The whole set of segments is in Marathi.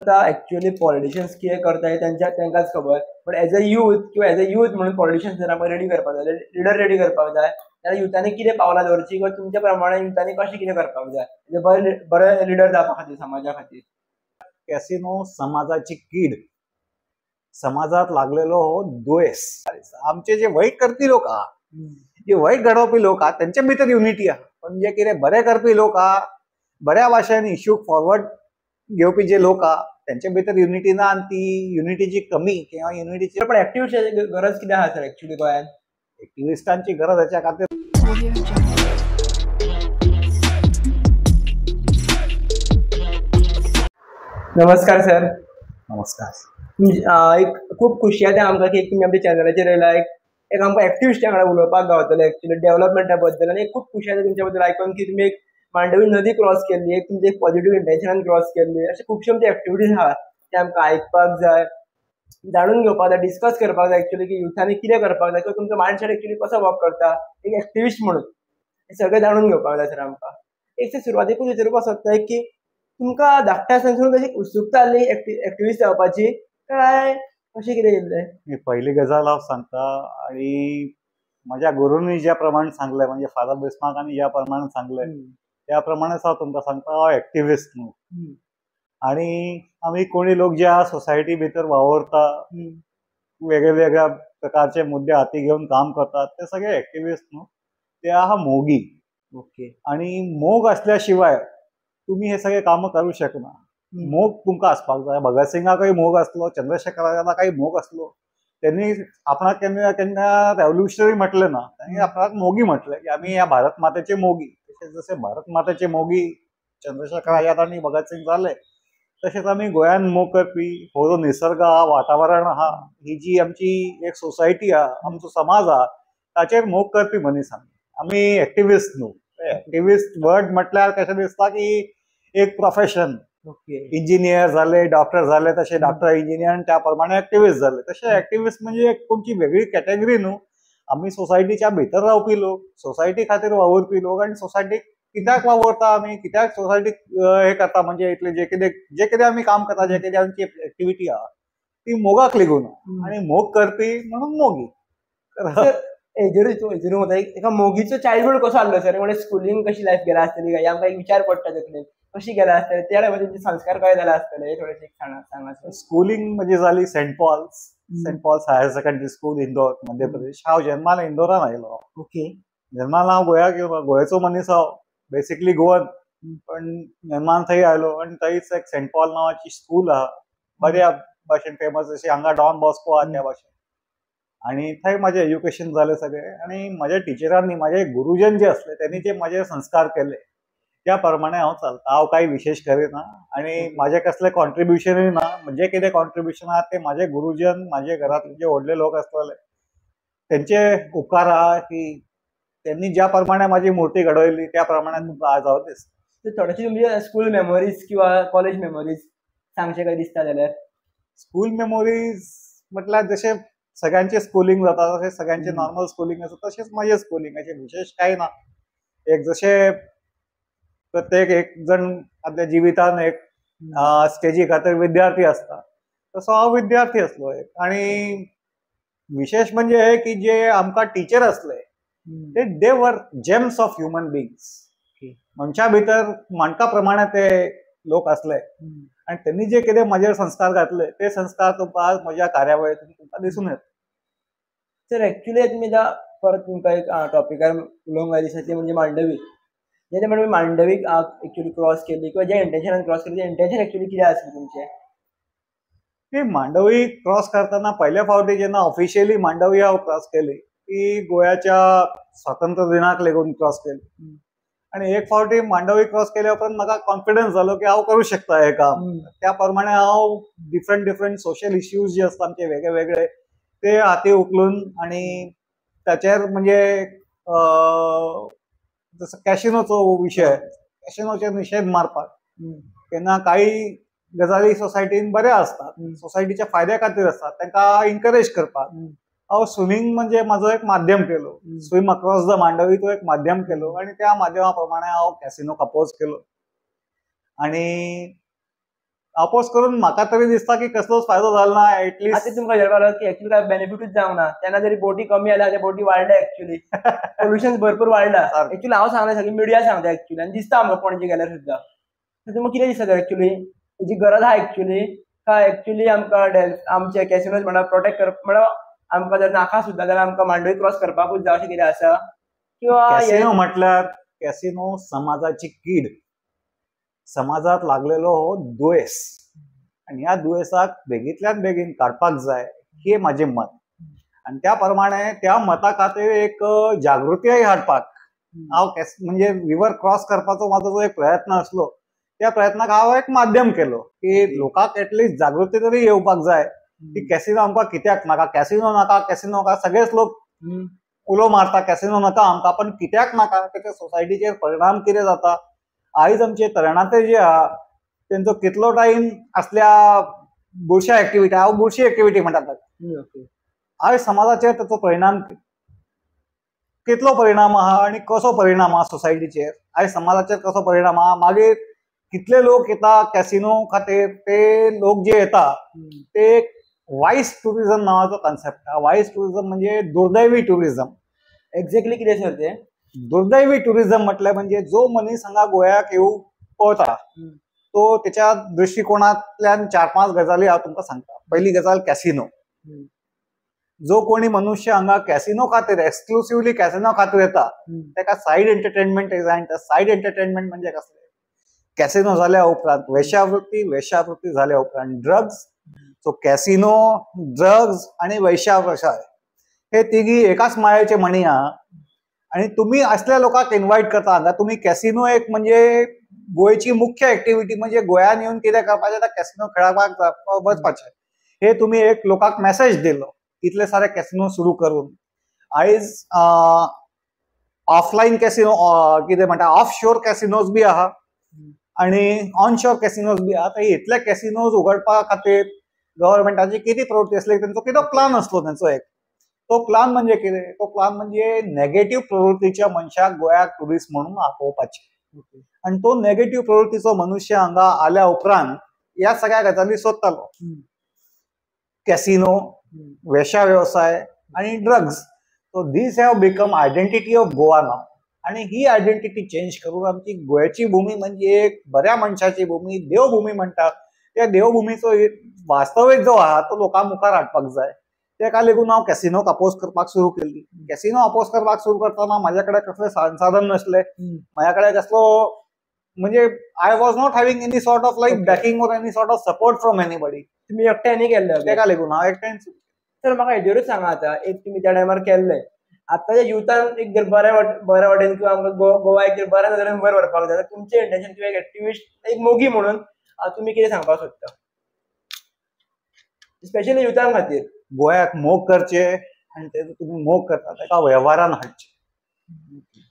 आता ऍक्च्युअली पॉलिटिशियन्स कितें करताय तांकांच खबर. पण एज अ यूथ किंवा एज अ यूथ म्हणून पॉलिटिशियन्स जर आमकां रेडी करपाक जाय, लिडर रेडी करपाक जाय, जाल्यार युथांनी कितें पावलां दवरची किंवा तुमच्या प्रमाणे युथांनी कशें कितें करपाक जाय बरे लिडर जावपा खातीर, समाजा खातीर. कॅसिनो समाजाची कीड, समाजात लागलेलो हो दुयेस. आमचे जे वाईट करपी लोक आहा, जे वाईट घडोवपी लोक आहा, त्यांच्या भितर युनिटी आहा. पण जे कितें बरें करपी लोक आहा, बऱ्या भाशेन इश्यू फॉरवर्ड घेवपी जे लोक आहा, त्यांच्या भितर युनिटी ना. आनी ती युनिटीची कमी किंवा युनिटीची पण एक्टिव्हिस्टांची गरज कितें आहा सर एक्च्युअली गोंयांत? एक्टिव्हिस्टांची गरज हेच्या खातीर नमस्कार सर. नमस्कार. एक खूब खुशी आसा आमकां की तुमी आमच्या चॅनलाचेर येयला. एक आमकां एक्टिव्हिस्टां वांगडा उलोवपाक गावतलें एक्च्युअली डेव्हलपमेंटा बद्दल. आनी खूब खुशी आसा तुमच्या बद्दल आयकून की तुमी एक मांडवी नदी क्रॉस केल्ली, एक तुमची एक पॉझिटिव्ह इंटेन्शनान क्रॉस केल्ली. अशे खुबशे आमचे एक्टिव्हिटीज आहा ते आमकां आयकपाक जाय, जाणून घेवपाक जाय, डिस्कस करपाक जाय एक्च्युअली की युथांनी कितें करपाक जाय किंवा तुमचो मायंडसेट एक्च्युअली कसो वर्क करता एक एक्टिव्हिस्ट म्हणून. हे सगळें जाणून घेवपाक जाय सर आमकां. एक सर सुरवातेकूच विचारपाक सोदताय की तुमकां धाकट्या आसतनासून कशी उत्सुकता आसली एक्टिव्हिस्ट जावपाची काय कशें कितें येयल्लें? पहिली गजाल हांव सांगता, आणि म्हज्या गुरूंनी ज्या प्रमाणे सांगलें, म्हणजे फादर बिस्मार्कांनी ज्या प्रमाणे सांगलें त्या प्रमाणेच हांव तुमकां सांगता, हांव एक्टिव्हिस्ट न्हू. आणि आमी कोणी लोक जे आहा सोसायटी भितर वावरता, वेगळ्या वेगळ्या प्रकारचे मुद्दे हाती घेवन काम करतात, ते सगळे एक्टिव्हिस्ट न्हू, ते आहा मोगी. ओके. आणि मोग असल्या शिवाय तुम्ही हे सगळे काम करू शकना. मोग तुमकां आसपाक जाय. भगत सिंगाकय मोग आसलो, चंद्रशेखराकाय मोग आसलो. त्यांनी आपणाक केन्ना केन्ना रेव्होल्युशनरी म्हटलें ना, त्यांनी आपणाक मोगी म्हटलें की आमी ह्या भारत मातेचे मोगी. तशेंच जसे भारत मातेचे मोगी चंद्रशेखर आझाद आनी भगत सिंग जाले, तशेंच आमी गोंयान मोग करपी हो जो निसर्ग आहा, वातावरण आहा, ही जी आमची एक सोसायटी आहा, आमचो समाज आहा, ताचेर मोग करपी मनीस आमी एक्टिव्हिस्ट न्हू. एक्टिव्हिस्ट वर्ड म्हटल्यार कशें दिसता की एक प्रोफेशन. ओके. इंजिनियर झाले, डॉक्टर झाले, तसे डॉक्टर इंजिनियर त्या प्रमाणे एक्टिव्हिस्ट झाले. तसे एक्टिव्हिस्ट म्हणजे एक कोणची वेगळी कॅटेगरी न्हू. आमी सोसायटीच्या भितर रावपी लोक, सोसायटी खातीर वावुरपी लोक, आणि सोसायटीक कित्याक वावरता आमी, कित्याक सोसायटीक हे करता, म्हणजे इतले जे कितें आमी काम करता, जे कितें आमची एक्टिव्हिटी आहा ती मोगाक लागून. आणि मोग करपी म्हणून मोगी. हेजेर एका मोगीचो चायल्डहूड कसो आसलो सर? म्हणजे स्कुलींग कशी लायफ गेला आसतली काय आमकां एक विचार पडटा तकलेन. कशी गेला आसतलें त्या टायमार तुमचे संस्कार कशे जाले आसतले हे थोडेशे सांगा सर. स्कुलींग म्हजी जाली saint Paul's higher secondary school, Indore, Madhya Pradesh. हांव जल्माला इंदोरान आयलो. ओके. जल्माला हांव गोंयाक येयलो, गोंयचो मनीस हांव, बेसिकली गोवन, पण जल्मान थंय आयलो. आनी थंयच एक सेंट पॉल नांवाची स्कूल आहा, बऱ्या भाशेन फेमस, जशी हांगा डॉन बॉस्को आहा त्या भाशेन. आणि थंय म्हाजें एज्युकेशन जालें सगळें. आणि म्हाज्या टिचरांनी, म्हाजे गुरुजन जे असले, त्यांनी जे म्हाजे संस्कार केले त्या प्रमाणे हांव चलता. हांव काही विशेष करिना, आणि म्हाजें कसलें कॉन्ट्रिब्युशनूय ना. म्हणजे कितें कॉन्ट्रिब्युशन आहा ते म्हाजे गुरुजन, म्हाजे घरांतले जे व्हडले लोक आसलेले तेंचे उपकार आहा की त्यांनी ज्या प्रमाणे म्हाजी मुर्ती घडयली त्या प्रमाणे तुमकां आज हांव दिसता. थोडेशे तुमचे स्कूल मेमरीज किंवा कॉलेज मेमरीज सांगचे काय दिसता जाल्यार? स्कूल मेमोरीज म्हटल्यार जशें सगळ्यांचे स्कुलींग जाता तशें सगळ्यांचे नॉर्मल स्कुलींग आसा तशेंच म्हाजें स्कुलींग. अशें विशेष कांय ना. एक जशें प्रत्येक एक जण आपल्या जिवितान एक स्टेजी खातीर विद्यार्थी आसता, तसो हांव विद्यार्थी आसलो एक. आणि विशेष म्हणजे हे की जे आमकां टीचर असले ते दे वर जेम्स ऑफ ह्युमन बिंग्स. मनशा भितर माणका प्रमाणे ते लोक असले, आणि त्यांनी जे कितें म्हाजेर संस्कार घातले ते संस्कार तुमकां आज म्हज्या कार्यावळींतून तुमकां दिसून येता. सर एक्च्युअली तुमी परत तुमकां एक टॉपिकार उलोवंक जाय दिसता, ती म्हणजे मांडवी. जेन्ना म्हणून मांडवीक एक्च्युअली क्रॉस केली किंवा ज्या इंटेन्शनान क्रॉस केली, ते इंटेन्शन एक्च्युअली कितें आसलें तुमचें? ती मांडवी क्रॉस करतना पहिल्या फावटी जेन्ना ऑफिशियली मांडवी हांव क्रॉस केली, ती गोंयाच्या स्वातंत्र्य दिनाक लागून क्रॉस केली. आणि एक फावटी मांडवी क्रॉस केल्या उपरांत म्हाका कॉन्फिडन्स जालो की हांव करूं शकता हें काम. त्या प्रमाणे हांव डिफरंट सोशल इश्यूज जे आसता आमचे वेगळे वेगळे ते हाती उखलून, आणि ताचेर म्हणजे जसो कॅशिनोचो विशय, कॅशिनोचेर निशेध मारपाक. तेन्ना काही गजाली सोसायटीन बऱ्या असतात, सोसायटीच्या फायद्या खातीर असतात, तांकां इन्करेज करपाक हांव स्विमींग म्हणजे म्हाजो एक माध्यम केलो. स्विम अक्रॉस द मांडवी तो एक माध्यम केलो, आणि त्या माध्यमा प्रमाणे हांव कॅसिनो कंपोज केलो. आणि अपोज करून म्हाका तरी दिसता की कसलोच फायदो जालो ना आता एटलीस्ट. तुमकां कळलं की ऍक्च्युली काय बेनिफिटूच जावंक ना. त्यांना जरी बोटी कमी आल्या त्या बोटी वाढल्या ऍक्च्युली. पोल्युशन भरपूर वाढला. सारकें. ऍक्च्युली हांव सांगना सगळी मिडिया सांगता ऍक्च्युली आनी दिसता आमकां पणजे गेल्यार सुद्दां. तर तुमकां कितें दिसता ऍक्च्युली हेची गरज आहा ऍक्च्युली काय ऍक्च्युली आमकां आमचे कॅसिनोज म्हणा प्रोटेक्ट करप म्हणा आमकां जर नाका सुद्दां जाल्यार आमकां मांडवी क्रॉस करपाकूच जाय अशें कितें आसा किंवा कॅसिनो म्हटल्यार कॅसिनो समाजाची कीड, समाजात लागलेलो हो दुयेस आणि ह्या दुयेसाक बेगींतल्यान बेगीन काडपाक जाय हे माझे मत. आणि त्या प्रमाणे त्या मता खातीर एक जागृतीय हाडपाक हांव म्हणजे रिवर क्रॉस करपाचो म्हाजो जो एक प्रयत्न आसलो त्या प्रयत्नाक हांव एक माध्यम केलो की लोकांक एटलीस्ट जागृती तरी येवपाक जाय की कॅसिनो आमकां कित्याक नाका, कॅसिनो नाका, कॅसिनो नाका. सगळेच लोक उलो मारता कॅसिनो नाका आमकां, पण कित्याक नाका, त्याच्या सोसायटीचेर परिणाम कितें जाता. आयज आमचे तरणाटे जे आहा तेंचो कितलो टायम असल्या बुरश्या एक्टिविटी, हांव बुरशी एक्टिविटी म्हणटात, आयज समाजाचेर ताचो परिणाम कितलो परिणाम आहा आणि कसो परिणाम आहा सोसायटीचेर, आयज समाजाचेर कसो परिणाम आहा. मागीर कितले लोक येता कॅसिनो खातीर, ते लोक जे येता ते वायस टुरिझम नावाचो कॉन्सेप्ट आहा. वायस टुरिझम म्हणजे दुर्दैवी टुरिझम. एक्झॅक्टली कितें सर तें? दुर्दैवी टुरिझम म्हटल्यार म्हणजे जो मनीस हांगा गोंयाक येवंक पळता तो त्याच्या दृष्टिकोनांतल्यान 4-5 गजाली हांव तुमकां सांगता. पहिली गजाल कॅसिनो. जो कोणी मनुष्य हांगा कॅसिनो खातीर एक्सक्लुसिव्हली कॅसिनो खातीर येता ताका सायड एंटरटेनमेंट जाय. सायड एंटरटेनमेंट म्हणजे कसले, कॅसिनो जाल्या उपरांत वेश्यावृत्ती, वेश्यावृत्ती जाल्या उपरांत ड्रग्स. सो कॅसिनो, ड्रग्स आणि वेश्यावृत्ती हे तिघी एकाच माळेचे मणी आहा. आणि तुम्ही असल्या लोकांक इन्व्हाइट करता हांगा. तुम्ही कॅसिनो एक म्हणजे गोंयची मुख्य एक्टिव्हिटी म्हणजे गोंयान येवन कितें करपाचें, कॅसिनो खेळपाक वचपाचें हे तुम्ही एक लोकांक मेसेज दिलो इतले सारे कॅसिनो सुरू करून. आयज ऑफलायन कॅसिनो कितें म्हणटा ऑफ शोर कॅसिनोज बी आहा आणि ऑन शोर कॅसिनोज बी आहा. तर इतले कॅसिनोज उगडपा खातीर गव्हर्मेंटाची किती प्रवृत्ती असली, त्यांचो कितें प्लान असलो त्यांचो एक. तो प्लान म्हणजे कितें, तो प्लान म्हणजे नेगेटिव्ह प्रवृत्तीच्या मनशाक गोंयाक टुरिस्ट म्हणून आपोवपाचे. आणि तो नेगेटिव्ह प्रवृत्तीचो मनुष्य हांगा आल्या उपरांत ह्या सगळ्या गजाली सोदतालो. कॅसिनो, वेश्या व्यवसाय आणि drugs. So these have become identity of Goa नाव. आणि ही आयडेंटिटी चेंज करून आमची गोंयची भूमी म्हणजे एक बऱ्या मनशाची भूमी, देवभूमी म्हणटात, त्या देवभूमीचो वास्तवीक जो आहा तो लोकां मुखार हाडपाक जाय. तेका लागून हांव कॅसिनोक अपोज करपाक सुरू केली. कॅसिनो अपोज करपाक सुरू करतना म्हाजे कडेन कसले संसाधन नासले, म्हाज्या कडेन कसलो म्हणजे I was not having any sort of like backing or any sort of support from anybody. तुम्ही एकट्याने केल्ले? तेका लागून हांव एकट्यान. तर म्हाका हेजेरूच सांगा आता, एक तुम्ही त्या टायमार केल्ले, आताच्या युथान एक जर बऱ्या वाटेन किंवा आमकां गोवा एक जर बऱ्या नदरेन वयर व्हरपाक जाय, तुमचे इंटेन्शन किंवा एक एक्टिविस्ट एक मोगी म्हणून तुम्ही कितें सांगपाक सोदता स्पेशली युथां खातीर? गोंयाक मोग करचे आणि ते तुम्ही मोग करता ताका वेव्हारान हाडचे.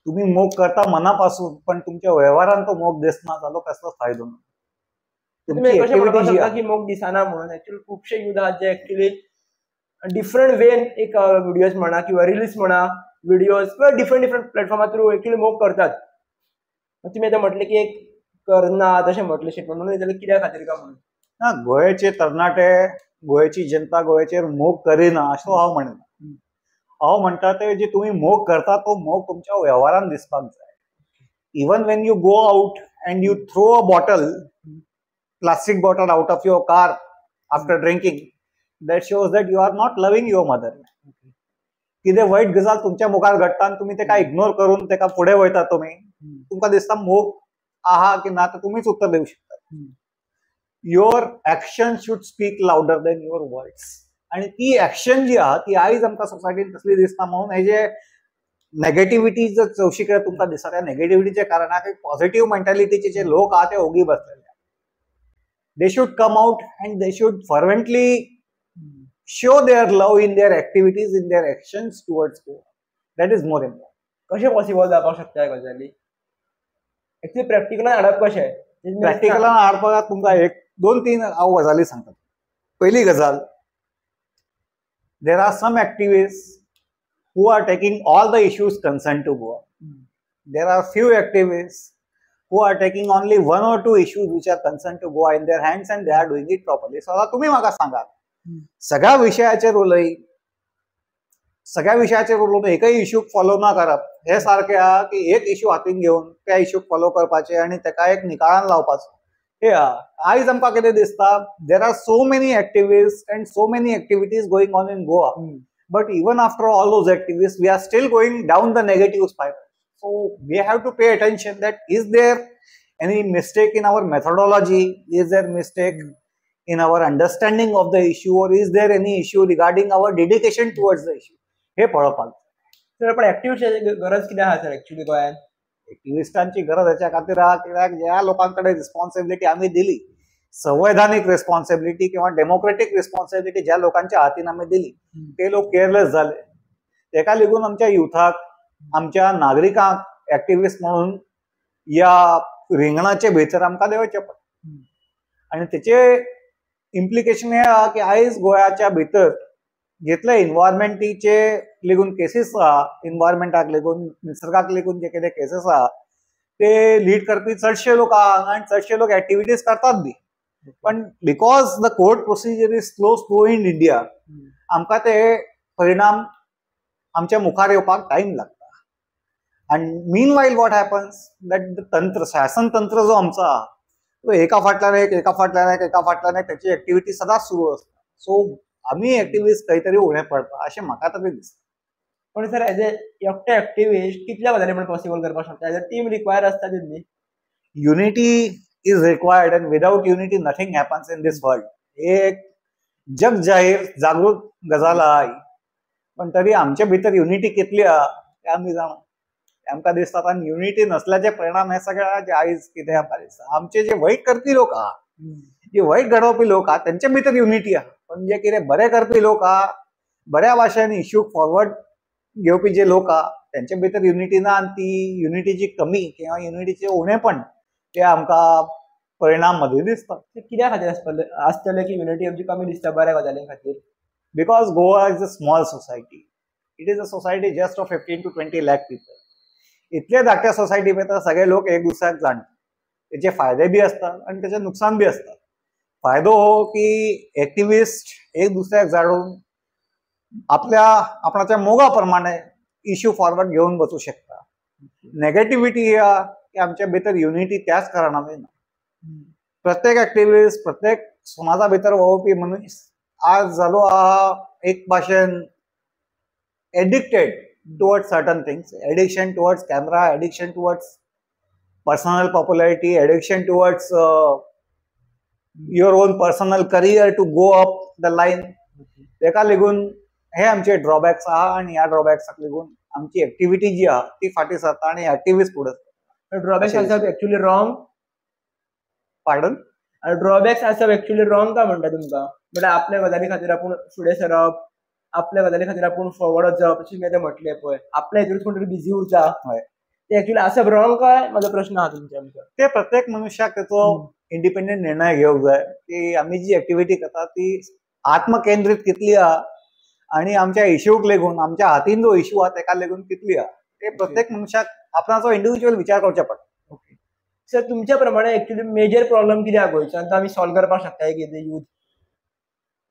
तुम्ही मोग करता मनापासून पण तुमच्या वेव्हारान तो मोग दिसना जालो कसलोच फायदो ना. तुम्ही कशें म्हणपाक शकता की मोग दिसना म्हणून? एक्चुअली खुबशे युथ आहात जे एक्चुअली डिफरंट वेन एक व्हिडिओज म्हणा किंवा रिल्स म्हणा, व्हिडिओज किंवा डिफरंट प्लॅटफॉर्मा थ्रू एक्चुअली मोग करतात. तुम्ही आता म्हटले की एक करना तशें म्हटले शिट म्हणून जाल्यार कित्या खातीर काय म्हणून? ना, गोंयचे तरणाटे, गोंयची जनता गोंयचेर मोग करिना अशें हांव म्हणना. हांव म्हणटा ते जे तुम्ही मोग करता तो मोग तुमच्या वेव्हारान दिसपाक जाय. Even when you go out and you throw a bottle, plastic bottle out of your car after drinking, that shows that you are not loving your mother. कितें वायट गजाल तुमच्या मुखार घडटा आनी तुमी तेका इग्नोर करून तेका फुडें वयता, तुमकां दिसता मोग आहा की ना तर तुमीच उत्तर दिवंक शकता. Your action should speak louder than your words. आणि ती एक्शन जी आहा ती आयज आमकां सोसायटीन तसली दिसता. म्हणून हे जे नेगेटिव्हिटी जर चवशीकडे तुमकां दिसता त्या नेगेटिव्हिटीच्या कारणाक एक पॉझिटिव्ह मेंटॅलिटीचे जे लोक आहात ते ओगी बसलेले. They should come out and they should fervently show their love in their activities, in their actions towards Goa. That is more important. कशें पॉसिबल जावपाक शकता ह्या गजाली? एक्चुअली प्रॅक्टिकलान हाडप कशें? प्रॅक्टिकलान हाडपाक तुमकां एक 2-3 हांव गजाली सांगता. पहिली गजाल, there are some activists who are taking all the issues concerned to Goa. There are few activists who are taking only 1 or 2 issues which are concerned to Goa in their hands and they are doing it properly. So आता तुम्ही म्हाका सांगा सगळ्या विषयाचे रोल एकही इश्यू फॉलो ना करप हे सारखे आहा की एक इश्यू हातीन घेवन त्या इश्यूक फॉलो करपाचे आणि ताका एक निकाळान लावपाचो हे आयज आमकां कितें दिसता there are so many activist and so many activities going on in Goa but even after all those activities we are still going down the negative spiral. So we have to pay attention that is there any mistake in our methodology, is there mistake in our understanding of the issue, or is there any issue regarding our dedication towards the issue. हे पळोवपाक सर पण ऍक्टिव्हिस्टांची गरज कितें आहा सर एक्चुअली गोंयांत? एक्टिव्हिस्टांची गरज हेच्या खातीर आहा कित्याक ज्या लोकांकडे रिस्पॉन्सिबिलिटी आमी दिली संवैधानिक रिस्पॉन्सिबिलिटी किंवा डेमोक्रेटिक रिस्पॉन्सिबिलिटी ज्या लोकांच्या हातीन आमी दिली ते लोक केअरलेस झाले. तेका लागून आमच्या युथाक आमच्या नागरिकांक एक्टिव्हिस्ट म्हणून या रिंगणाचे भितर आमकां देंवचें पडटा आनी तेचे इम्प्लिकेशन हे आहा की आयज गोंयाच्या भितर जितले इन्वायरमेंटीचे लेगून केसीस आहा इन्वायरमेंटाक लेगून निसर्गाक लेगून जे कितें केसीस आहा ते लीड करपी चडशे लोक आहा आनी चडशे लोक एक्टिविटीज करतात बी पण because the court procedure is slow in India आमकां ते परिणाम आमच्या मुखार येवपाक टायम लागता. And meanwhile what happens that the तंत्र शासन तंत्र जो आमचा तो एका फाटल्यान एक त्याची ऍक्टिव्हिटी सदांच सुरू असता. सो आम्ही ऍक्टिव्हिस्ट खंय तरी उणें पडटा अशें म्हाका तरी दिसता. पण सर एज एकटे ऍक्टिव्हिस्ट कितल्या गजाली पण पॉसिबल करपाक शकता? एज अ टीम रिक्वायर असता तितली unity is required and without unity nothing happens in this world. हे एक जग जाहीर जागृत गजाल आहा पण तरी आमच्या भितर युनिटी कितली आहा ते आमी जाणा. आमकां दिसता आनी युनिटी नसल्याचे परिणाम हे सगळ्या आयज कितें आमकां दिसता आमचे जे वायट करपी लोक आहा जे वायट घडोवपी लोक आहा तेंच्या भितर युनिटी आहा पण जे कितें बरें करपी लोक आहा बऱ्या भाशेन इश्यू फॉरवर्ड घेवपी जे लोक आहा तेंच्या भितर युनिटी ना आनी ती युनिटीची कमी किंवा युनिटीचे उणेपण ते आमकां परिणाम मध्ये दिसता. कित्या खातीर आसतलें की युनिटी आमची कमी दिसता बऱ्या गजालीं खातीर? Because Goa is a small society. It is a society just of 15 to 20 lakh people. इतले धाकट्या सोसायटी भितर सगळे लोक एक दुसऱ्याक जाणतात. त्याचे फायदे बी असतात आणि त्याचे नुकसान बी असतात. फायदो हो की एक्टिव्हिस्ट एक दुसऱ्याक जाणून आपणाच्या मोगा प्रमाणे इश्यू फॉरवर्ड घेऊन बसू शकता. नेगेटिव्हिटी ही आहा की आमच्या भितर युनिटी त्याच कारणान ना. प्रत्येक एक्टिव्हिस्ट प्रत्येक समाजा भितर वावुरपी मनीस आज जालो आहा एक भाशेन addicted towards certain things, addiction towards camera, addiction towards personal popularity, addiction towards your own personal career to go up the line. तेका लागून हे आमचे ड्रॉबॅक्स आहा आणि ह्या ड्रॉबॅक्साक लागून आमची एक्टिव्हिटी जी आहा ती फाटी सरता आणि एक्टिव्हिस्ट फुडें सरता. ड्रॉबॅक्स आसा एक्चुअली रॉंग? पार्डन? ड्रॉबॅक्स आसा एक्चुअली रॉंग का म्हणटा तुमकां? म्हणजे आपल्या गजाली खातीर आपूण फुडें सरप आपल्या गजाली खातीर आपूण फॉरवर्ड जावप अशें कितें म्हटलें पळय आपल्या हितून कोण तरी बिझी उरता ते एक्चुअली आसप रॉंग काय म्हजो प्रश्न आहा तुमच्या भितर? ते प्रत्येक मनुष्याक तेचो इंडिपेंडंट निर्णय घेवंक जाय की आमी जी एक्टिव्हिटी करता ती आत्मकेंद्रीत कितली आहा आणि आमच्या इश्यूक लागून आमच्या हातीन जो इश्यू आहा तेका लागून कितली आहा ते प्रत्येक मनुष्याक आपणाचो इंडिव्हिज्युअल विचार करचे पडटा. ओके सर तुमच्या प्रमाणे एक्चुअली मेजर प्रॉब्लेम कितें आहा गोंयच्यान तो आमी सॉल्व करपाक शकता एक यूथ?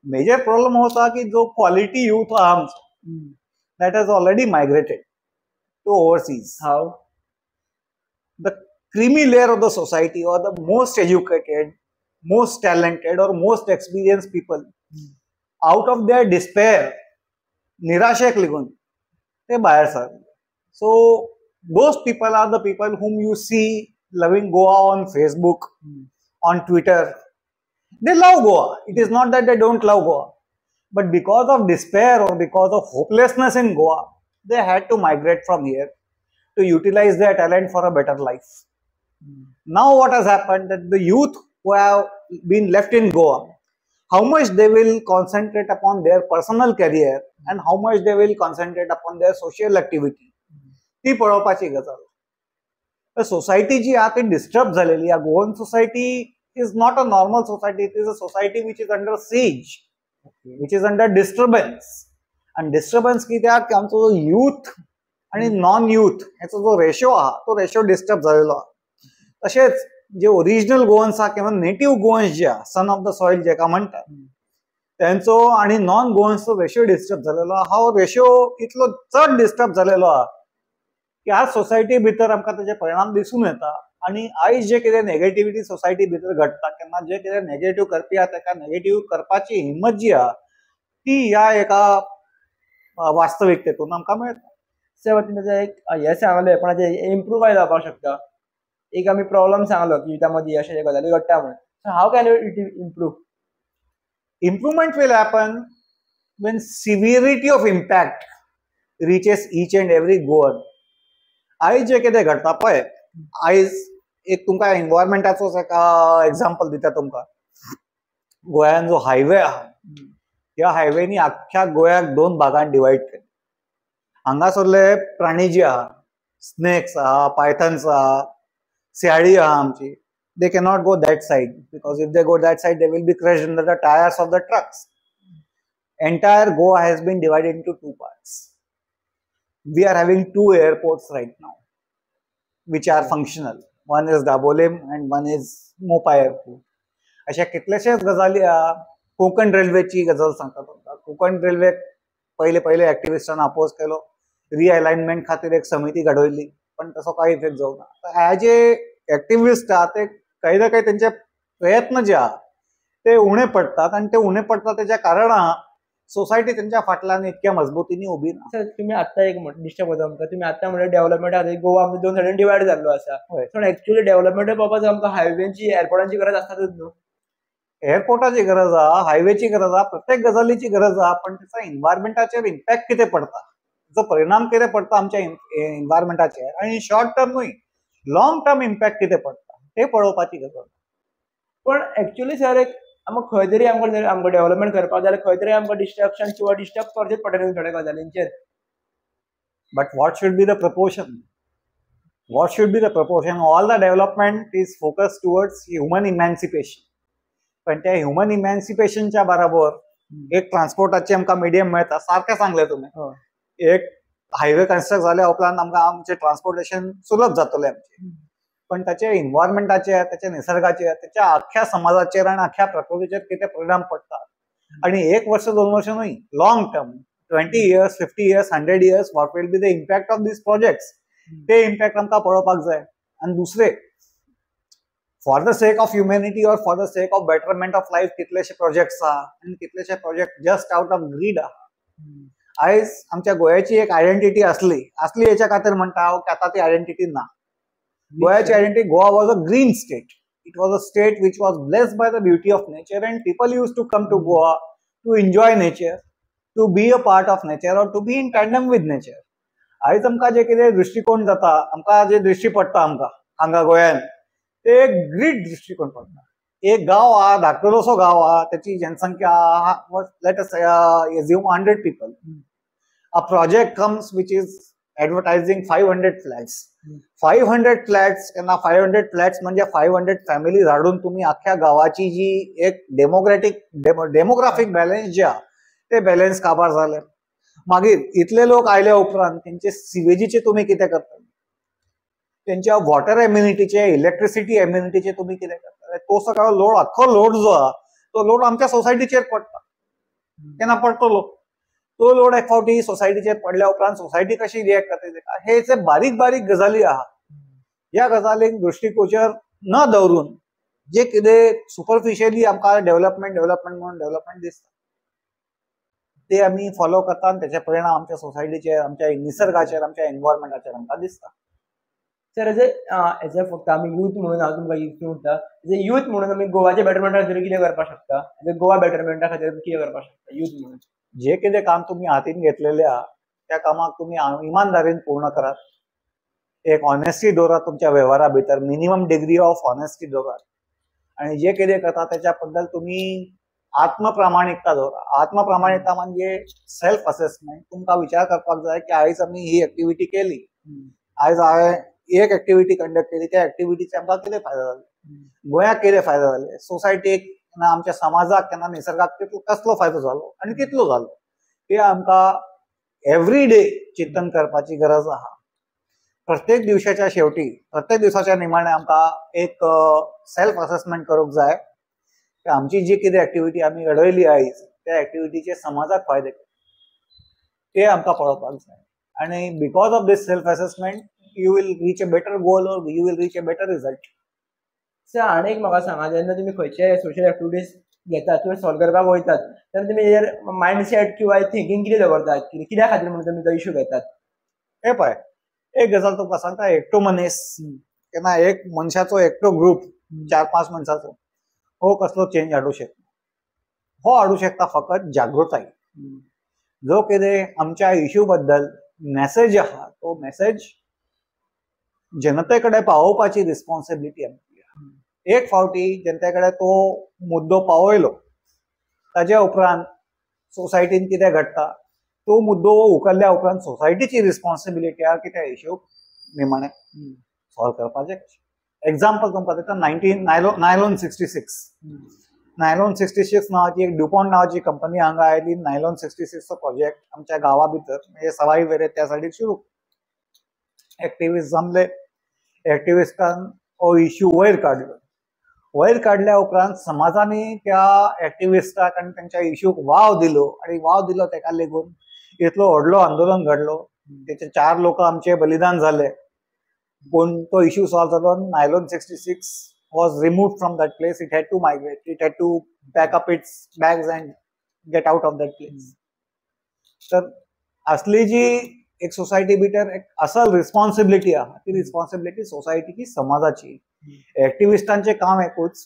मेजर प्रॉब्लम होता की जो क्वालिटी यूथ आहा आमचो that has already migrated to overseas. How? The creamy layer of the society or the most educated, most talented or most experienced people out of their despair, nirashek ligun, they bahar sarle. So those people are the people whom you see loving Goa on Facebook, on Twitter. They love Goa. It is not that they don't love Goa. But because of despair or because of hopelessness in Goa, they had to migrate from here to utilize their talent for a better life. Now what has happened that the youth who have been left in Goa, how much they will concentrate upon their personal career and how much they will concentrate upon their social activity. ती पळोवपाची गजाल. The society जी आहा ती डिस्टर्ब झालेली आहे. Goan society is not a normal society. It is a society which is under siege, which is under disturbance. And disturbance कित्याक आमचो जो youth आणि नॉन youth याचो जो रेशो आहा तो रेशो डिस्टर्ब झालेलो आहा. तशेंच जे ओरिजिनल गोवन्स आहा किंवा नेटिव्ह गोवन्स जे आहा, सन ऑफ द सॉइल जेका म्हणटात, त्यांचो आणि नॉन गोवन्सचो रेशियो डिस्टर्ब झालेलो आहा. हो रेशियो इतलो चड डिस्टर्ब झालेलो आहा की आज सोसायटी भितर आमकां ताचे परिणाम दिसून येता. आणि आयज जे कितें नेगेटिव्हिटी सोसायटी भितर घडटा किंवा जे कितें नेगेटिव्ह करपी आहा ताका नेगेटिव्ह करपाची हिंमत जी आहा ती ह्या एका वास्तविकतेतून आमकां मेळटा. सर तुमचे एक हे सांगले पण इम्प्रूव्ह जावपाक शकता. एक आमी प्रॉब्लम सांगलो की त्यामध्ये अशा गजाली घडटा म्हणून. So how can it improve? Improvement will happen when severity of impact reaches each and every goer. आयज जे कितें घडटा पळय, आयज एक तुमकां एनवायरमेंटाचो एक्झाम्पल दिता तुमकां. गोंयान जो हायवे आहा, ह्या हायवेनी आख्ख्या गोंयाक 2 भागांत डिवायड केला. हांगासरले प्राणी जे आहा, स्नेक्स आहा, पायथन्स आहा, सियाळी आहा आमची, they cannot go that side because if they go that side they will be crushed under the tires of the trucks. Entire Goa has been divided into 2 parts. We are having 2 airports right now which are functional. One is Dabolim and one is Mopa airport. अशा कितलेशेच गजाली आहा. कोकण रेल्वेची गजाल सांगता तुमकां. कोकण रेल्वे पहिले ऍक्टिव्हिस्टांनी अपोज केलो. रिअलाइनमेंट खातीर एक समिती घडवली पण तसो काही इफेक्ट जावना. ह्या जे ऍक्टिव्हिस्ट आहा ते काही ना काही त्यांचे प्रयत्न जे आहा ते उणे पडतात आणि ते उणे पडतात त्याच्या कारण सोसायटी त्यांच्या फाटल्यान इतक्या मजबूतीने उभी ना. सर तुम्ही आता एक डिस्टर्ब होता आमकां. तुम्ही आता म्हणजे डेव्हलपमेंट आहा गोवा आमच्या 2 सायडीन डिवायड जाल्लो आसा. पण ऍक्च्युअली डेव्हलपमेंट पळोवपाक आमकां हायवेची एअरपोर्टांची गरज आसतातच न्हू. एअरपोर्टाची गरज आहा, हायवेची गरज आहा, प्रत्येक गजालीची गरज आहा. पण त्याचा एन्व्हायरमेंटाचेर इम्पॅक्ट कितें पडटा, जो परिणाम कितें पडटा आमच्या एन्व्हायरमेंटाचेर आणि शॉर्ट टर्मूय लॉंग टर्म इम्पॅक्ट कितें पडटा ते पळोवपाची गरज. पण ऍक्च्युअली सर एक आमकां खंय तरी आमकां डेव्हलपमेंट करपाक जाल्यार खंय तरी आमकां डिस्ट्रक्शन किंवा डिस्टर्ब करचेच पडटलें थोड्या गजालींचेर. But what should be the proportion? What should be the proportion? All the development is focused towards human emancipation. पण त्या ह्युमन इमॅन्सिपेशनच्या बरोबर एक ट्रान्सपोर्टाचे आमकां मिडियम मेळटा. सारकें सांगलें तुमी. एक हायवे कन्स्ट्रक्ट जाल्या उपरांत आमकां आमचें ट्रान्सपोर्टेशन सुलभ जातलें आमचें. पण त्याच्या एन्व्हायरमेंटाचेर, त्याच्या निसर्गाचेर, त्याच्या अख्ख्या समाजाचेर आणि अख्ख्या प्रकृतीचेर कितें परिणाम पडटा आणि 1 वर्ष 2 वर्ष न्हय, long term 20 years, 50 years, 100 years, what will be the impact of these projects? ते इम्पॅक्ट आमकां पळोवपाक जाय. आणि दुसरे, for the sake of humanity or for the sake of betterment of life कितलेशे प्रोजेक्ट्स आहा आणि कितलेशे project just out of grid आहा. आयज आमच्या गोंयाची एक आयडेंटिटी असली हेच्या खातीर म्हणटा हांव की आतां ती आयडेंटिटी ना. गोयाची identity, Goa was a green state. It was a state which was blessed by the beauty of nature and people use to come to Goa to enjoy nature, to be a part of nature और to be in tandem with nature. आयज आमकां जे कितें दृश्टिकोन जाता, आमकां जे दृश्टी पडटा आमकां हांगा गोंयान, ते एक ग्रीड दृश्टिकोन पडटा. एक गांव आहा, धाकटुलोसो गांव आहा, त्याची जनसंख्या let us assume 100 people. A project comes which is advertising 500 flats. 500 flats केन्ना 500 flats म्हणजे 500 फॅमिलीज हाडून तुम्ही अख्ख्या गावाची जी एक डेमोग्राफिक बॅलन्स जे आहा ते बॅलन्स काबार जाले. मागीर इतले लोक आयल्या उपरांत तेंचे सिवेजीचे तुम्ही कितें करता, त्यांच्या वॉटर एम्युनिटीचे, इलेक्ट्रिसिटी एम्युनिटीचे तुम्ही कितें करता. तो सगळो लोड, अख्खो लोड जो आहा तो लोड आमच्या सोसायटीचेर पडटा. केन्ना पडटलो तो लोड एक फावटी सोसायटीचेर पडल्या उपरांत सोसायटी कशी रिएक्ट करता, हे जे बारीक बारीक गजाली आहा ह्या गजालींक दृष्टिगोचर न दवरून जे कितें सुपरफिशियली आमकां डेव्हलपमेंट म्हणून डेव्हलपमेंट दिसता ते आमी फॉलो करता आणि त्याचे परिणाम आमच्या सोसायटीचेर, आमच्या निसर्गाचेर, आमच्या एन्व्हायरमेंटाचेर आमकां दिसता. सर एज फक्त आम्ही यूथ म्हणून हांव तुमकां यूथ म्हणटा, एज यूथ म्हणून आमी गोवाच्या बेटरमेंटा खातीर कितें करपाक शकता, गोवा बेटरमेंटा खातीर कितें करपाक शकता यूथ म्हणून? जे कितें काम तुम्ही हातीन घेतलेले आहा त्या कामाक तुम्ही इमानदारीन पूर्ण करात. एक ऑनेस्टी दवरात तुमच्या व्यवहारा भितर, मिनिमम डिग्री ऑफ ऑनेस्टी दवरात. आणि जे कितें करता त्याच्या बद्दल तुम्ही आत्मप्रामाणिकता दवरा. आत्मप्रामाणिकता म्हणजे सेल्फ असेसमेंट. तुमकां विचार करपाक जाय की आयज आमी ही एक्टिविटी केली, आयज हांवें एक एक्टिविटी कंडक्ट केली, त्या एक्टिविटीचे आमकां कितें फायदो जालो, गोंयाक कितें फायदो जाले, सोसायटीक केन्ना आमच्या समाजाक केन्ना निसर्गाक कसलो फायदो जालो आनी कितलो जालो, हे आमकां एवरी डे चिंतन करपाची गरज आहा. प्रत्येक दिवसाच्या शेवटी प्रत्येक दिवसाच्या निमाणे आमकां एक सेल्फ असेसमेंट करूंक जाय की आमची जी कितें एक्टिविटी आमी घडयली आयज त्या एक्टिविटीचे समाजाक फायदे ते आमकां पळोवपाक जाय आणि because of this self assessment you will reach a better goal और you will reach a better result. Sir आनीक म्हाका सांगा, जेन्ना तुमी खंयचे सोशल एक्टिविटीज घेतात किंवा सॉल्व करपाक वयतात तेन्ना तुमी हेजेर मायंडसेट किंवा थिंकींग कितें दवरतात, कित्या खातीर म्हणून तुमी तो इशू घेतात? हे पळय, एक गजाल तुका सांगता, एकटो मनीस केन्ना एक मनशाचो एकटो ग्रुप 4-5 मनशाचो हो कसलो चेंज हाडूं शकता. हो हाडूं शकता फकत जागृताय. जो कितें आमच्या इश्यू बद्दल मेसेज आहा तो मेसेज जनते कडेन पावोवपाची रिस्पॉन्सिबिलिटी आमची. एक फावटी जनते कडेन तो मुद्दो पावयलो ताज्या उपरांत सोसायटीन कितें घडटा तो मुद्दो उखल्ल्या उपरांत सोसायटीची रिस्पॉन्सिबिलिटी आहा की त्या इश्यूक निमाणें सॉल्व करपाचें. एग्जाम्पल तुमकां दिता, नायलॉन 66 नावाची एक ड्युपॉन्ट नावाची कंपनी हांगा आयली. नायलॉन 66 प्रोजेक्ट आमच्या गांवा भितर म्हणजे सवाई वेरें त्या सायडीक सुरू. एक्टिविस्ट जमले, एक्टिविस्टान हो इश्यू वयर काडलो. वयर काडल्या उपरांत समाजांनी त्या एक्टिविस्टाक आनी तांच्या इश्यूक वाव दिलो आणि वाव दिलो ताका लागून इतलो व्हडलो आंदोलन घडलो. तेचे 4 लोक आमचे बलिदान झाले. पूण तो इश्यू सॉल्व जालो. Nylon 66 was removed from that place. It had to migrate. It had to pack up its bags and get out of that place. तर असली जी एक सोसायटी भितर एक असल रिस्पॉन्सिबिलिटी आहा ती रिस्पॉन्सिबिलिटी सोसायटीची, समाजाची. एक्टिविस्टांचे काम एकूच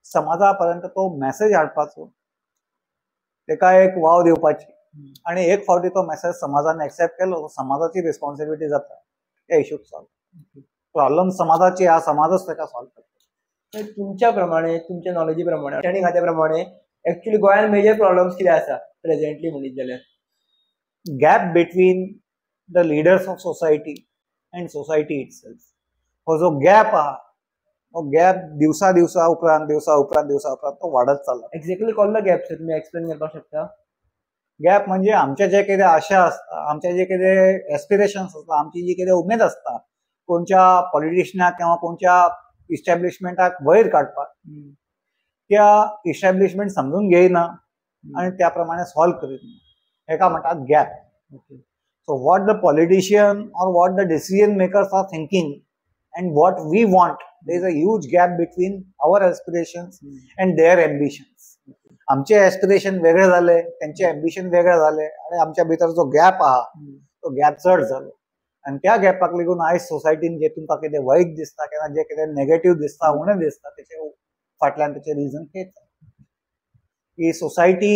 समाजा पर्यंत तो मेसेज हाडपाचो, तेका एक वाव दिवपाची आणि एक फावटी तो मेसेज समाजान एक्सेप्ट केलो समाजाची रिस्पॉन्सिबिलिटी जाता त्या इश्यूक सॉल्व. प्रॉब्लेम समाजाची हा, समाजच तेका सॉल्व करता. तुमच्या प्रमाणे, तुमच्या नॉलेजी प्रमाणे, शैक्षणिक खात्या प्रमाणे एक्चुअली गोंयांत मेजर प्रॉब्लेम्स कितें आसा प्रेझेंटली म्हणीत जाल्यार? Gap between the leaders of society and society itself. हो जो गॅप आहा हो गॅप दिवसा उपरांत तो वाडत चालला. एक्झॅक्टली कसलो गॅप सर, तुम्ही एक्सप्लेन करपाक शकता? गॅप म्हणजे आमचे जे कितें आशा आसता, आमचे जे कितें एस्पिरेशन्स आसता, आमची जी कितें उमेद आसता कोणच्या पॉलिटिशियनाक किंवा कोणच्या इस्टॅब्लिशमेंटाक वयर काडपाक, त्या इस्टॅब्लिशमेंट समजून घेयना आणि त्या प्रमाणे सॉल्व करिना. हेका म्हणटात gap. So what the politician और what the decision makers are thinking and what we want, there is a huge gap between our aspirations and their ambitions. आमचे एस्पिरेशन वेगळे झाले, त्यांचे एम्बिशन वेगळे झाले आणि आमच्या भितर जो गॅप आहा तो गॅप चड जालो. आणि त्या गॅपाक लागून आयज सोसायटीन जे तुमकां कितें वायट दिसता किंवा जे कितें नेगेटिव्ह दिसता, उणें दिसता, तेचे फाटल्यान तेचे रिजन तेच की सोसायटी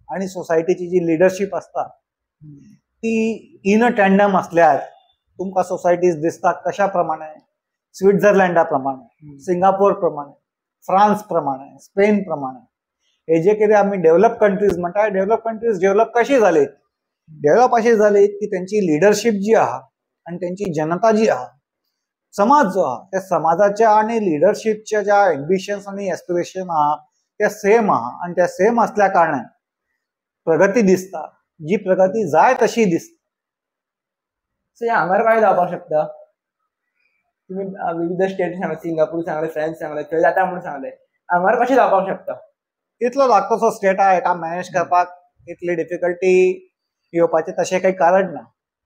आणि सोसायटीची जी लिडरशीप आसता ती इन अ टँडम असल्यार तुमकां सोसायटीज दिसतात कशा प्रमाणे, स्वित्झर्लंडा प्रमाणे, सिंगापोर प्रमाणे, फ्रांस प्रमाणे, स्पेन प्रमाणे. हे जे कितें आमी डेव्हलप कंट्रीज म्हणटा, डेव्हलप कंट्रीज डेव्हलप कशी जाली? डेव्हलप अशी जाली की त्यांची लिडरशीप जी आहा आणि त्यांची जनता जी आहा, समाज जो आहा, त्या समाजाच्या आणि लिडरशीपच्या ज्या एम्बिशन्स आणि एस्पिरेशन आहा त्या सेम आहा आणि त्या सेम असल्या कारणान प्रगती दिसता, जी प्रगती जाय तशी दिसता. सो हांगार काय जावपाक शकता? तुम्ही विविध स्टेट सांगले, सिंगापूर सांगले, फ्रांस सांगले, थंय जाता म्हणून सांगले, हांगार कशें जावपाक शकता? इतलो लागतसो स्टेट आहा हेका मॅनेज करपाक इतली डिफिकल्टी येवपाचें तशें काही कारण ना.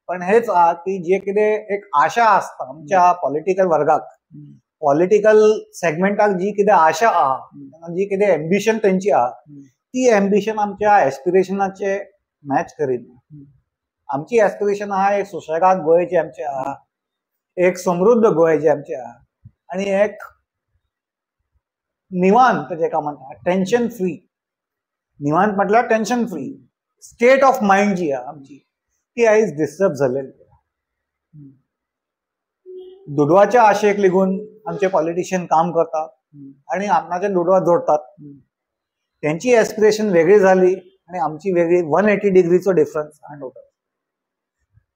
पण हेच आहा की जे कितें एक आशा आसता आमच्या पॉलिटिकल वर्गाक, पॉलिटिकल सेगमेंटाक जी कितें आशा आहा, जी कितें एम्बिशन तेंची आहा, ती एम्बिशन आमच्या एस्पिरेशनाचे मॅच करिना. आमची एस्पिरेशन आहा एक सुशेगाद गोंय जे आमचे आहा, एक समृद्ध गोंय जे आमचे आहा आणि एक निवांत जेका म्हणटा टेन्शन फ्री, निवांत म्हटल्यार tension free state of mind जी आहा आमची ती आयज डिस्टर्ब झालेली. दुडवाच्या आशेक लागून आमचे पॉलिटिशियन काम करतात आणि आपणाचे दुडवा जोडतात. त्यांची एस्पिरेशन वेगळी झाली आणि आमची वेगळी. 180 डिग्रीचो डिफरन्स आहा total.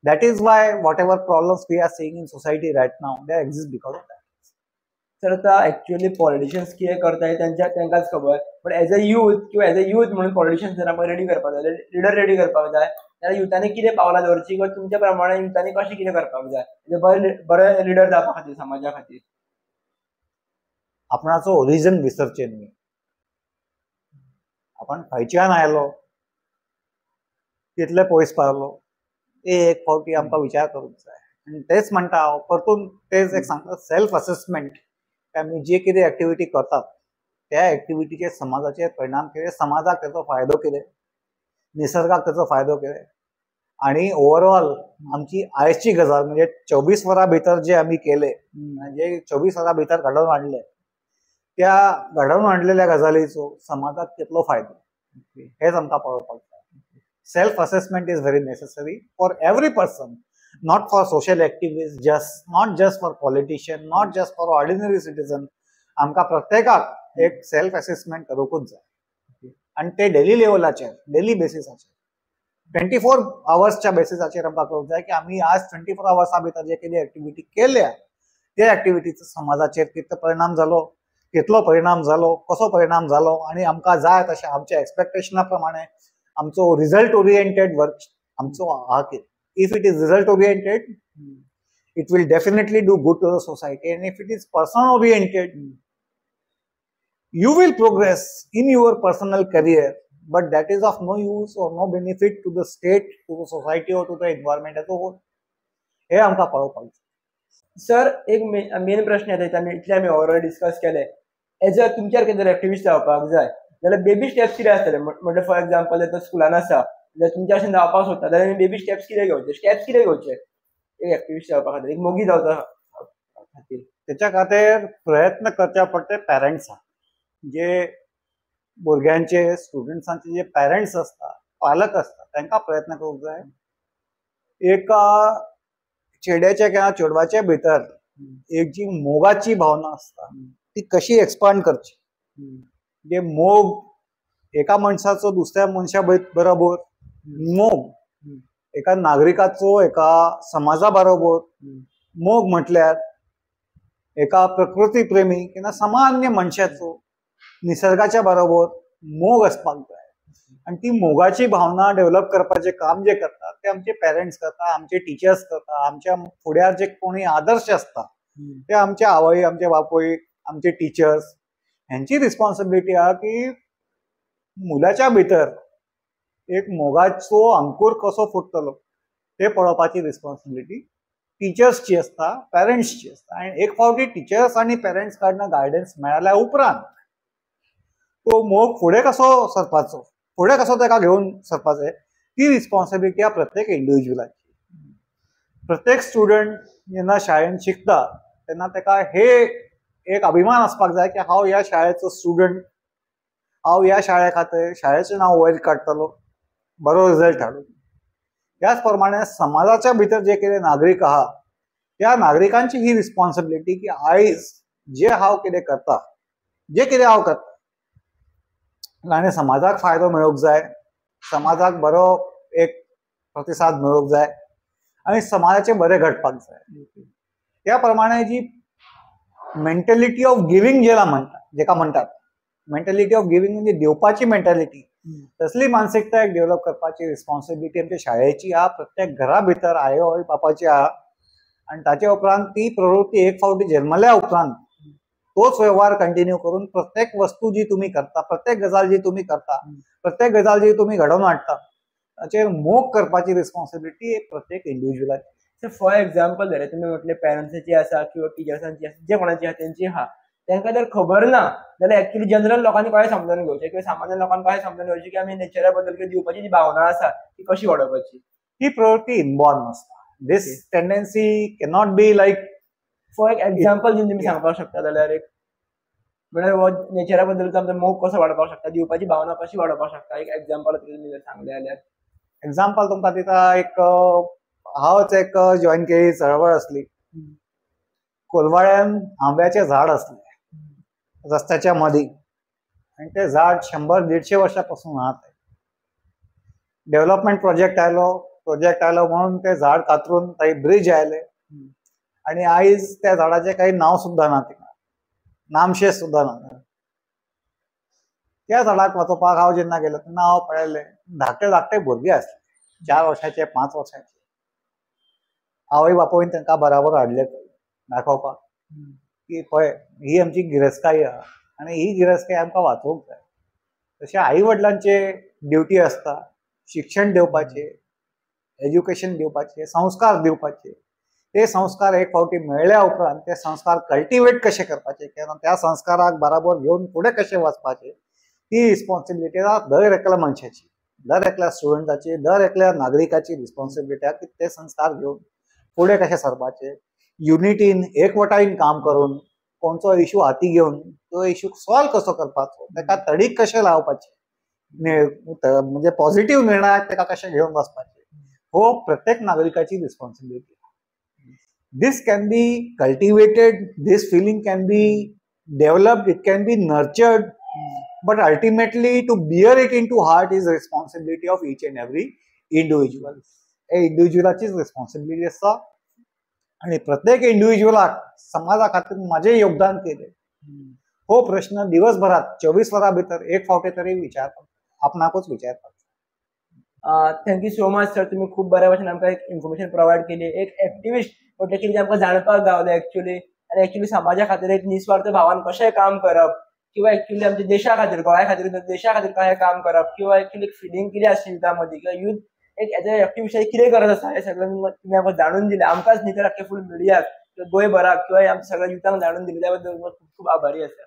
That is why whatever problems we are seeing in society right now, they exist because of that. Sir आता ऍक्च्युअली पॉलिटिशियन्स कितें करताय तांकांच खबर, बट एज अ यूथ म्हणून पॉलिटिशियन्स जर आमकां रेडी करपाक जाय, लिडर रेडी करपाक जाय, जाल्यार युथांनी कितें पावलां दवरची किंवा तुमच्या प्रमाणे युथांनी कशें कितें करपाक जाय म्हणजे बरे लिडर जावपा खातीर समाजा खातीर? आपणाचो ओरिजीन विसरचे न्ही. आपण खंयच्यान आयलो, कितले पयस पावलो, एक फावटी आमकां विचार करूंक जाय. आनी तेच म्हणटा हांव परतून तेच एक सांगता सेल्फ असेसमेंट. आमी जे कितें एक्टिविटी करतात त्या एक्टिविटीचे समाजाचेर परिणाम कितें, समाजाक तेचो फायदो कितें, निसर्गाक तेचो फायदो कितें, आणि ओवरऑल आमची आयजची गजाल म्हणजे 24 वरां भितर जे आमी केले, म्हणजे 24 वरां भितर घडोवन हाडले, त्या घडोवन हाडलेल्या गजालीचो समाजाक कितलो फायदो हेच आमकां पळोवपाक जाय. Self assessment is very necessary for every person, not for social activist, not just for politician, not just for ordinary citizen. आमकां प्रत्येकाक एक सेल्फ असेसमेंट करूंकूच जाय, आणि ते डेली लेवलाचेर, डेली बेसिसाचेर, 24 आवर्सच्या बेसिसाचेर आमकां कळूंक जाय की आमी आज 24 आवर्सा भितर जे कितें एक्टिविटी केल्या त्या एक्टिविटीचो समाजाचेर कितलो परिणाम जालो, कितलो परिणाम जालो, कसो परिणाम जालो, आणि आमकां जाय तशें आमच्या एक्सपेक्टेशना प्रमाणे आमचो रिझल्ट ओरिएंटेड वर्क आमचो आहा कितें. If it is result oriented, it will definitely do good to the society, and if it is person oriented, you will progress in your personal career, but that is of no use or no benefit to the state, to the society, or to the environment as a whole. हे आमकां पळोवपाक जाय. सर एक मेन प्रश्न येता, इतले आमी ओवरऑल डिस्कस केले. एज अ तुमच्या कितें एक्टिविस्ट जावपाक जाय जाल्यार बेबी स्टेप्स कितें आसतले? म्हणजे फॉर एक्झाम्पल जर स्कुलान आसा जाल्यार तुमच्या अशें जावपाक सोदता जाल्यार बेबी स्टेप्स कितें घेवचे एक एक्टिविस्ट जावपा खातीर, एक मोगी जावपा खातीर? त्याच्या खातीर प्रयत्न करचे पडटे पेरंट्सांक. जे भुरग्यांचे, स्टुडंट्सांचे जे पेरंट्स असता, पालक असता, तांकां प्रयत्न करूंक जाय. एका चेड्याच्या किंवा चेडवाच्या भितर एक जी मोगाची भावना असता ती कशी एक्सपांड करची. जे मोग एका मनशाचो दुसऱ्या मनशा बरोबर, मोग एका नागरिकाचो एका समाजा बरोबर, मोग म्हटल्यार एका प्रकृती प्रेमी किंवा सामान्य मनशाचो निसर्गाच्या बरोबर मोग असपाक जाय. आणि ती मोगाची भावना डेव्हलप करपाचे काम जे करतात ते आमचे पेरेंट्स करता, आमचे टिचर्स करता, आमच्या फुड्यार जे कोणी आदर्श असता ते आमचे आवय, आमचे बापूय, आमचे टिचर्स, ह्यांची रिस्पॉन्सिबिलिटी आहे की मुलाच्या भितर एक मोगाचो अंकूर कसो फुटतलो ते पळोवपाची रिस्पॉन्सिबिलिटी टिचर्सची असता, पेरेंट्सची असता. आणि एक फावटी टिचर्स आणि पेरेंट्स कडनं गायडन्स मेळ्ळ्या उपरांत तो मोग फुडें कसो सरपाचो, फुडें कसो ताका घेवन सरपाचें, ती रिस्पॉन्सिबिलिटी हा प्रत्येक इंडिव्हिज्युअलाची. प्रत्येक स्टुडंट जेन्ना शाळेंत शिकता तेन्ना ताका हे एक अभिमान असपाक जाय की हांव ह्या शाळेचो स्टुडंट, हांव ह्या शाळे खातीर शाळेचें नांव वयर काडटलो, बरो रिझल्ट हाडून. त्याच प्रमाणे समाजाच्या भितर जे कितें नागरीक आहा त्या नागरिकांची ही रिस्पॉन्सिबिलिटी की आयज जे हांव कितें करता, जे कितें हांव करता आनी समाजाक फायदो मेळूंक जाय, समाजाक बरो एक प्रतिसाद मेळूंक जाय आणि समाजाचें बरें घडपाक जाय. त्या प्रमाणे जी मेंटॅलिटी ऑफ गिविंग जेका म्हणटात, मेंटॅलिटी ऑफ गिविंग म्हणजे दिवपाची मेंटॅलिटी, तसली मानसिकता एक डेव्हलप करपाची रिस्पॉन्सिबिलिटी आमच्या शाळेची आहा, प्रत्येक घरा भितर आई बापाची आहा. आणि ताचे उपरांत ती प्रवृत्ती एक फावटी जन्मल्या उपरांत तोच व्यवहार कंटिन्यू करून प्रत्येक वस्तू जी तुम्ही करता, प्रत्येक गजाल जी तुम्ही करता, प्रत्येक गजाल जी तुम्ही घडवून हाडटा ताचेर मोग करपाची रिस्पॉन्सिबिलिटी एक प्रत्येक इंडिव्हिज्युअलाची. फॉर एक्झाम्पल जाल्यार तुमी म्हटलें पेरंट्साची आसा किंवा टिचर्सांची आसा, जे कोणाची आसा तेंची आहा, तांकां जर खबर ना जाल्यार एक्चुअली जनरल लोकांनी कशें समजून घेवचें किंवा सामान्य लोकांनी कशें समजून घेवचें की आमी नेचरा बद्दल किंवा दिवपाची जी भावना आसा ती कशी वाडोवपाची? ही प्रवृत्ती इनबॉर्न आसता. This tendency cannot be like. For example दिवन तुमी सांगपाक शकता जाल्यार एक म्हळ्यार नेचरा बद्दल आमचो मोग कसो वाडोवपाक शकता, दिवपाची भावना कशी वाडोवपाक शकता, एक एक्झाम्पल तुमी जर सांगलें जाल्यार? एक्झाम्पल तुमकां दिता. एक हांवच एक जॉईन केली चळवळ असली. कोलवाळ्यान आंब्याचें झाड असलें रस्त्याच्या मदीं, आणि ते झाड 100-150 वर्षां पासून आहा. डेव्हलपमेंट प्रोजेक्ट आयलो म्हणून ते झाड कातरून थंय ब्रिज आयले, आणि आयज त्या झाडाचें काही नांव सुद्दां ना, तिका नामशेष सुद्दां ना. त्या झाडाक वाचोवपाक हांव जेन्ना गेलो तेन्ना हांव पळयलें धाकटे धाकटे भुरगे आसले, 4 वर्षाचे 5 वर्षाचे आवय बापून तांकां बराबर हाडले दाखोवपाक की पळय ही आमची गिरेस्तकाय आहा आनी ही गिरेस्तकाय आमकां वाचोवंक जाय. तशें आई वडिलांचे ड्युटी आसता शिक्षण दिवपाचें, एज्युकेशन दिवपाचें, संस्कार दिवपाचे. ते संस्कार एक फावटी मेळ्ळ्या उपरांत ते संस्कार कल्टिवेट कशे करपाचे किंवा त्या संस्काराक बराबर घेवन फुडें कशें वचपाचें ही रिस्पॉन्सिबिलिटी दर एकल्या मनशाची, दर एकल्या स्टुडंटाची, दर एकल्या नागरिकाची रिस्पॉन्सिबिलिटी आहा की ते संस्कार घेवन फुडें कशें सरपाचें. युनिटीन एकवटायन काम करून कोणचो इशू हाती घेवन तो इशू सॉल्व कसो करपाचो, ताका तडीक कशें लावपाचें, म्हणजे पॉझिटिव्ह निर्णय ताका कशें घेवन वचपाचें हो प्रत्येक नागरिकाची responsibility. This can be cultivated, this feeling can be developed, it can be nurtured, but ultimately to bear it into heart is the responsibility of each and every individual. इंडिव्हिज्युअलाचीच रिस्पॉन्सिबिलिटी आसता आणि प्रत्येक इंडिव्हिज्युअलाक समाजा खातीर म्हाजें योगदान केलें हो प्रश्न दिवसभरात 24 वरां भितर एक फावटी तरी विचारपाक आपणाकूच विचारपाक. थँक्यू सो मच सर, तुम्ही खूप बऱ्या भाशेन आमकां एक इन्फॉर्मेशन प्रोवायड केली. एक एक्टिविस्ट म्हटलें की आमकां जाणपाक गावलें एक्चुअली, आनी एक्चुअली समाजा खातीर एक निस्वार्थ भावान कशें काम करप किंवा एक्चुअली आमच्या देशा खातीर, गोंया खातीर, देशा खातीर कशें काम करप किंवा एक्चुअली फिलींग कितें आसली त्या मदीं किंवा यूथ एक एज अ एक्टिविस्टाची कितें गरज आसा हें सगळें तुम्ही आमकां जाणून दिलें. आमकांच न्ही तर आख्या फूल मिडियाक किंवा गोंयभराक किंवा आमच्या सगळ्या युथांक जाणून दिलें त्या बद्दल खूब खूब आभारी आसा.